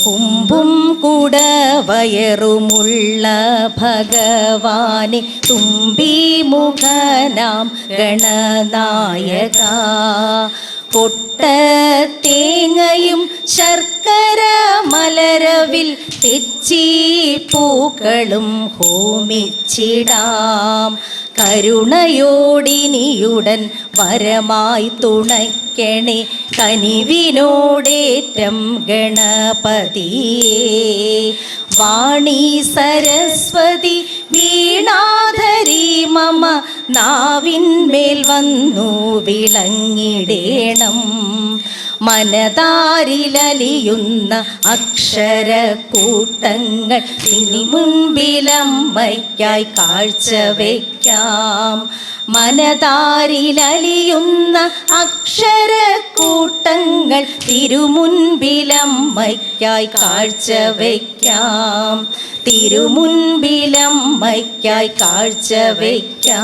കുമ്പും കുടവയറുമുള്ള ഭഗവാനെ തുമ്പിമുഖനാം ഗണനായക പൊട്ടത്തേങ്ങയും ശർക്കര മലരവിൽ തെച്ചി പൂക്കളും ഹോമിച്ചിടാം കരുണയോടിനിയുടൻ വരമായി തുണയ്ക്കണേ കനിവിനോടേറ്റം ഗണപതിയേ വാണി സരസ്വതി വീണാധരി മമ നാവിന്മേൽ വന്നു വിളങ്ങിടേണം മനതാരിലലിയുന്ന അക്ഷരക്കൂട്ടങ്ങൾ ഇനി മുൻപിലമ്മയ്ക്കായി കാഴ്ചവെക്കാം മനതാരിലലിയുന്ന അക്ഷരക്കൂട്ടങ്ങൾ തിരുമുൻപിലമ്മയ്ക്കായി കാഴ്ചവെക്കാം തിരുമുൻപിലമ്മയ്ക്കായി കാഴ്ചവെക്കാം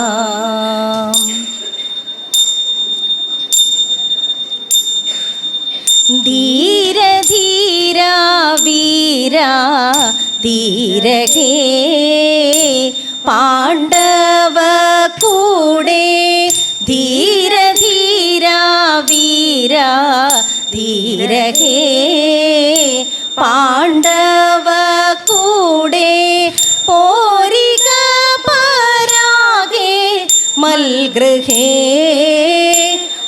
ധീര ധീര വീര ധീരഹേ പാണ്ഡവ കൂടെ ധീര ധീര വീര ധീരഹേ പാണ്ഡവ കൂടെ പോരിക പരാഗേ മൽഗൃഹേ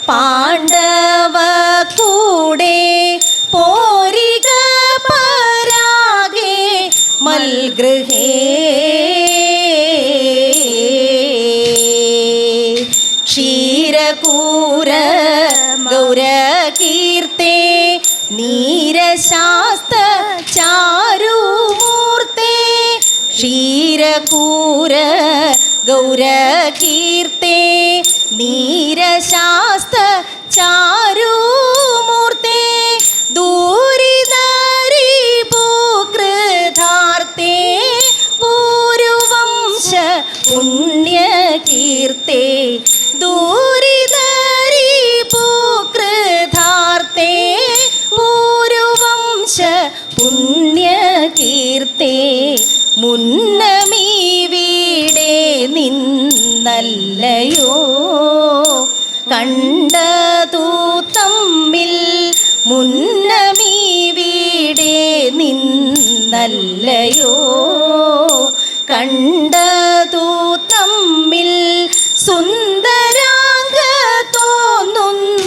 പാണ്ഡവ കൂടെ പോരിക പരാഗേ മൽഗൃഹേ ക്ഷീരകൂര ഗൗരകീർത്തേ നീരശാസ്ത ചാരുമൂർത്തേ ക്ഷീരകൂര ഗൗരകീർത്തേ നീരശാസ്ത ചാരുമൂർത്തേ ദൂരിതരി പൂകൃതാർത്തേ പൂരുവംശ പുണ്യകീർത്തേ ദൂരിതരി പൂകൃതാർത്തേ പൂരുവംശ പുണ്യകീർത്തേ മുന്നമീ വീടേ നിന്നല്ലയോ കണ്ടതു തമ്മിൽ മുന്നമീ വീടേ നിന്നല്ലയോ കണ്ടതു തമ്മിൽ സുന്ദരാംഗ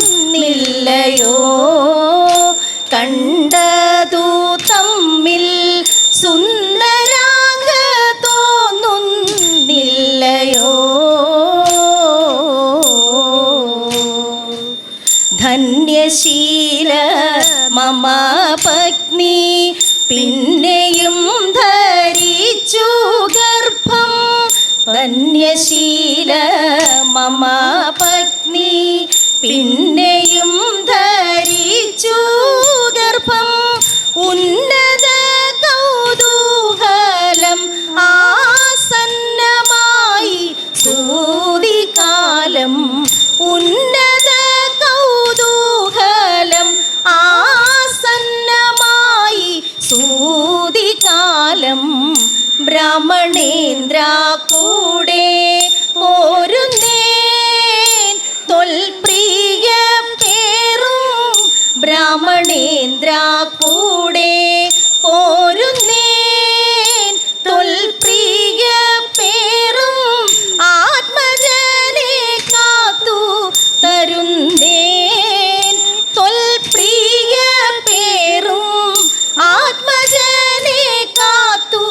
തോന്നുന്നില്ലയോ കണ്ടതു തമ്മിൽ സുന്ദരാംഗ തോന്നുന്നില്ലയോ ധന്യശീല മമ പത്നി പിന്നെയും ധരിച്ചു ഗർഭം ധന്യശീല മമ പത്നി പിന്നെയും ധരിച്ചു ഗർഭം ഉന്നത കൗതൂഹലം ആസന്നമായി സൂതികാലം ഉന്നത കൗതൂഹലം ആസന്നമായി സൂതികാലം ബ്രാഹ്മണേന്ദ്ര കൂടെ പോരുന്നേൻ തൊൽപ്രിയ പേറും ബ്രാഹ്മണേന്ദ്ര കൂടെ പോരുന്നേൻ തൊൽപ്രിയ പേറും ആത്മജനെ കാത്തു തരുന്നേൻ തൊൽപ്രിയ പേറും ആത്മജനെ കാത്തു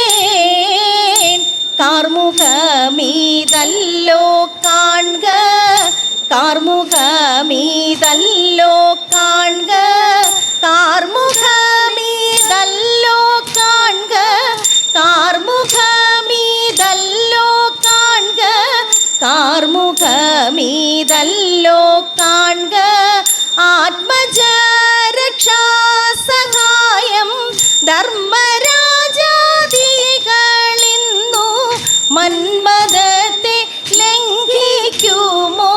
തരുന്നേൻ കാർമുഖമീതല്ലോ കാൺക കാർമുഖമീതല്ലോ കാൺക കാർമുഖമീതല്ലോ കാൺക കാർമുഖമീതല്ലോ കാൺക കാർമുഖമീതല്ലോ കാൺക ആത്മജ രക്ഷാ സഹായം ധർമ്മരാജാദികളിന്നു മന്മഥത്തെ ലംഘിക്കുമോ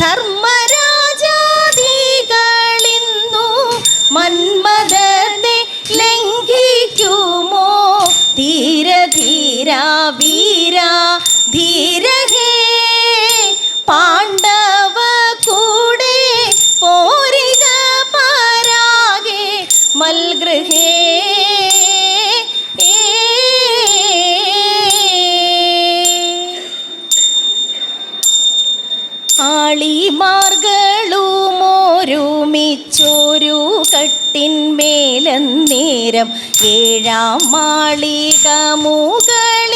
ധർമ്മരാജാദി ധീര ധീര ഹേ പാണ്ഡവ കൂടെ പോരിക പരാഗേ മൽഗൃഹേ ആളിമാർകളുമോരുമിച്ചൊരു കട്ടിന്മേലന്നേരം ഏഴാം മാളിക മുകളിലിരുന്നരുളും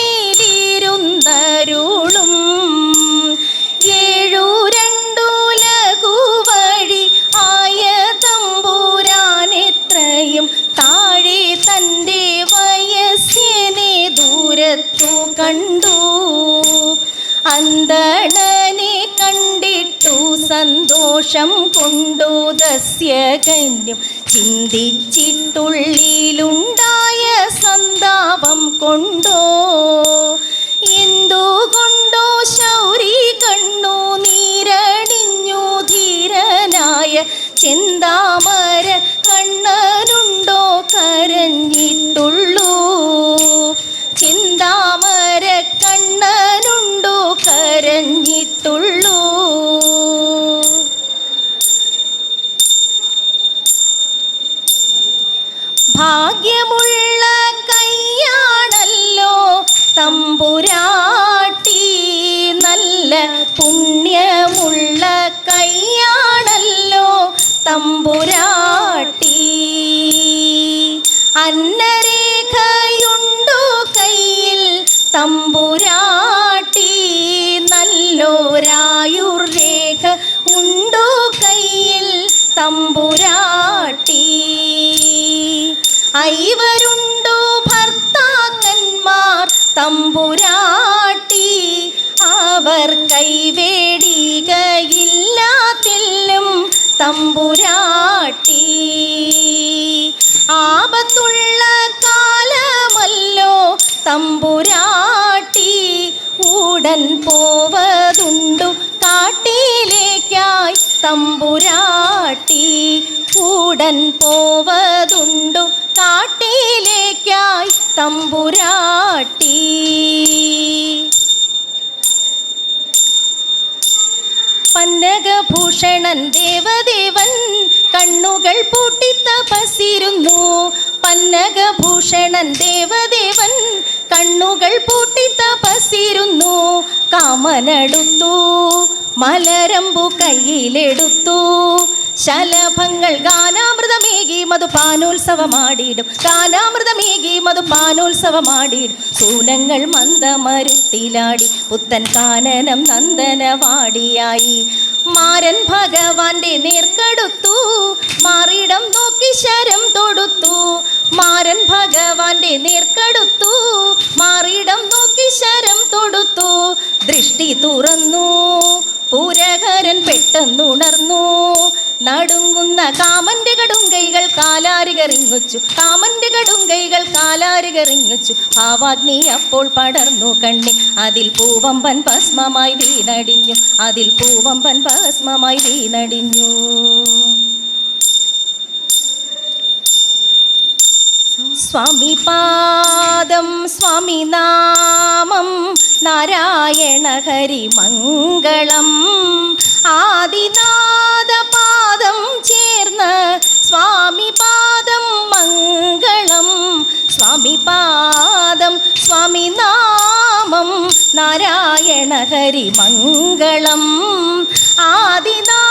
ഏഴു രണ്ടുലകു വഴി ആയ തമ്പുരാനെത്രയും താഴെ തൻ്റെ വയസ്യനെ ദൂരത്തു കണ്ടു അന്തണനെ കണ്ടിട്ടു സന്തോഷം കൊണ്ടു ദസ്യകന്യം ചിന്തിച്ചിട്ടുള്ളിലുണ്ടായ സന്താപം കൊണ്ടോ എന്തുകൊണ്ടോ ശൗരി കണ്ണു നീരണിഞ്ഞു ധീരനായ ചെന്താമര കണ്ണനുണ്ടോ കരഞ്ഞിട്ടുള്ളൂ ചിന്താമര കണ്ണനുണ്ടോ കരഞ്ഞിട്ടുള്ളൂ ഭാഗ്യമുള്ള കൈയാണല്ലോ തമ്പുരാട്ടി നല്ല പുണ്യമുള്ള കൈയാണല്ലോ തമ്പുരാട്ടി അന്നരേഖയുണ്ടു കയ്യിൽ തമ്പുരാട്ടി നല്ലോരായുർരേഖ ഉണ്ടു കയ്യിൽ തമ്പുരാട്ടി ഐവരുണ്ടു ഭർത്താക്കന്മാർ തമ്പുരാട്ടി അവർ കൈവേടികയില്ലാത്തില്ലും തമ്പുരാട്ടി ആപത്തുള്ള കാലമല്ലോ തമ്പുരാട്ടി ഉടൻ പോവതുണ്ടു കാട്ടിലേക്കായി തമ്പുരാട്ടി ഉടൻ പോവതുണ്ടു കാട്ടിലേക്കായി തമ്പുരാട്ടി പന്നകഭൂഷണൻ ദേവദേവൻ കണ്ണുകൾ പൂട്ടി തപസ്സിരുന്നു പന്നകഭൂഷണൻ ദേവദേവൻ കണ്ണുകൾ പൂട്ടി തപസ്സിരുന്നു കാമനടുത്തു മലരമ്പു കയ്യിലെടുത്തു ശലഭങ്ങൾ ഗാനാമൃതമേകി മധുപാനോത്സവമാടിയിടും ഗാനാമൃതമേകി മധുപാനോത്സവമാടിയിടും സൂനങ്ങൾ മന്ദമരുത്തിലാടി പുത്തൻ കാനനം നന്ദനവാടിയായി മാരൻ ഭഗവാന്റെ നേർക്കടുത്തു മാറിടം നോക്കി ശരം തൊടുത്തു മാരൻ ഭഗവാന്റെ നേർക്കടുത്തു മാറിടം നോക്കി ശരം തൊടുത്തു ദൃഷ്ടി തുറന്നു പൂരഹരൻ പെട്ടെന്നുണർന്നു നടുങ്ങുന്ന കാമന്റെ കടുങ്കൈകൾ കാലാരികറിങ്ങുച്ചു കാമന്റെ കടുങ്കൈകൾ കാലാരികറിങ്ങുച്ചു ഭാവാഗ്നി അപ്പോൾ പടർന്നു കണ്ണി അതിൽ പൂവമ്പൻ ഭസ്മമായി വീണടിഞ്ഞു അതിൽ പൂവമ്പൻ ഭസ്മമായി വീണടിഞ്ഞു സ്വാമി പാദം സ്വാമി നാമം നാരായണ ഹരി മംഗളം ആദിനാഥ പാദം ചേർന്ന് സ്വാമി പാദം മംഗളം സ്വാമി പാദം സ്വാമി നാമം നാരായണ ഹരി മംഗളം ആദിനാഥ